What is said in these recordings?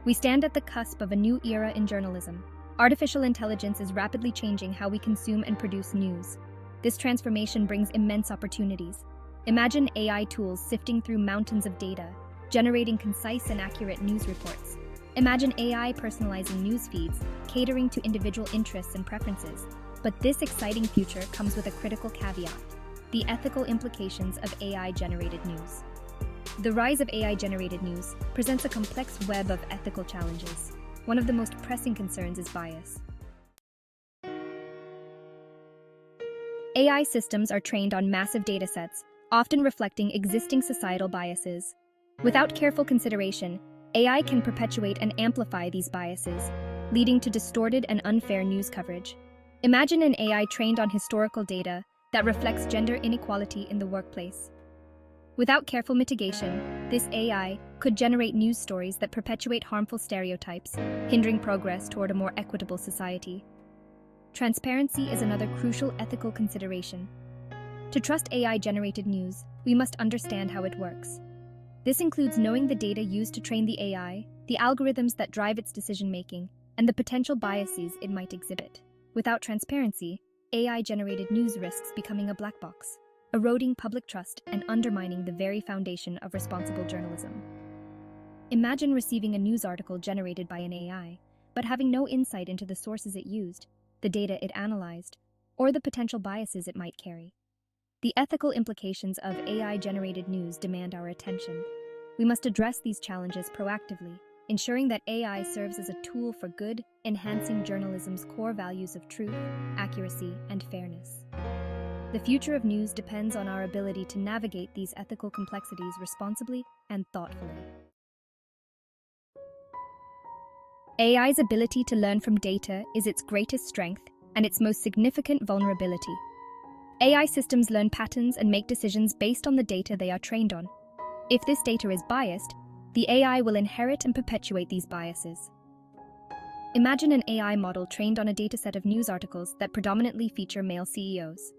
We stand at the cusp of a new era in journalism. Artificial intelligence is rapidly changing how we consume and produce news. This transformation brings immense opportunities. Imagine AI tools sifting through mountains of data, generating concise and accurate news reports. Imagine AI personalizing news feeds, catering to individual interests and preferences. But this exciting future comes with a critical caveat: the ethical implications of AI-generated news. The rise of AI-generated news presents a complex web of ethical challenges. One of the most pressing concerns is bias. AI systems are trained on massive datasets, often reflecting existing societal biases. Without careful consideration, AI can perpetuate and amplify these biases, leading to distorted and unfair news coverage. Imagine an AI trained on historical data that reflects gender inequality in the workplace. Without careful mitigation, this AI could generate news stories that perpetuate harmful stereotypes, hindering progress toward a more equitable society. Transparency is another crucial ethical consideration. To trust AI-generated news, we must understand how it works. This includes knowing the data used to train the AI, the algorithms that drive its decision-making, and the potential biases it might exhibit. Without transparency, AI-generated news risks becoming a black box, eroding public trust and undermining the very foundation of responsible journalism. Imagine receiving a news article generated by an AI, but having no insight into the sources it used, the data it analyzed, or the potential biases it might carry. The ethical implications of AI-generated news demand our attention. We must address these challenges proactively, ensuring that AI serves as a tool for good, enhancing journalism's core values of truth, accuracy, and fairness. The future of news depends on our ability to navigate these ethical complexities responsibly and thoughtfully. AI's ability to learn from data is its greatest strength and its most significant vulnerability. AI systems learn patterns and make decisions based on the data they are trained on. If this data is biased, the AI will inherit and perpetuate these biases. Imagine an AI model trained on a dataset of news articles that predominantly feature male CEOs.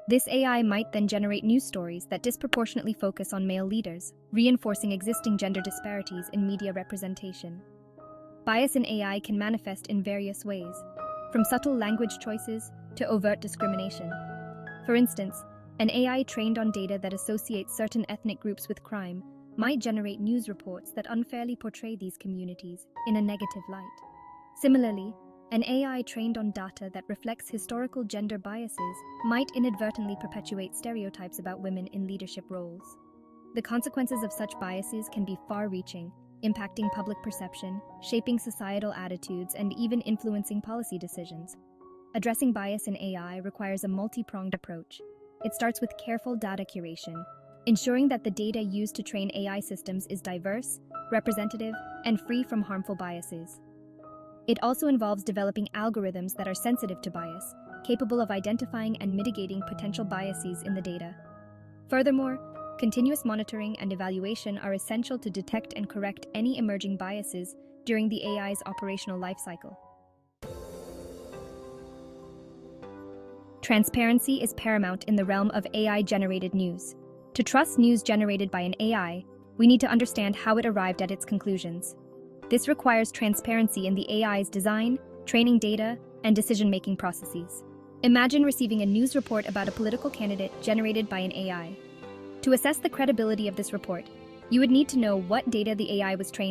This AI might then generate news stories that disproportionately focus on male leaders, reinforcing existing gender disparities in media representation. Bias in AI can manifest in various ways, from subtle language choices to overt discrimination. For instance, an AI trained on data that associates certain ethnic groups with crime might generate news reports that unfairly portray these communities in a negative light. Similarly, an AI trained on data that reflects historical gender biases might inadvertently perpetuate stereotypes about women in leadership roles. The consequences of such biases can be far-reaching, impacting public perception, shaping societal attitudes, and even influencing policy decisions. Addressing bias in AI requires a multi-pronged approach. It starts with careful data curation, ensuring that the data used to train AI systems is diverse, representative, and free from harmful biases. It also involves developing algorithms that are sensitive to bias, capable of identifying and mitigating potential biases in the data. Furthermore, continuous monitoring and evaluation are essential to detect and correct any emerging biases during the AI's operational lifecycle. Transparency is paramount in the realm of AI-generated news. To trust news generated by an AI, we need to understand how it arrived at its conclusions. This requires transparency in the AI's design, training data, and decision-making processes. Imagine receiving a news report about a political candidate generated by an AI. To assess the credibility of this report, you would need to know what data the AI was trained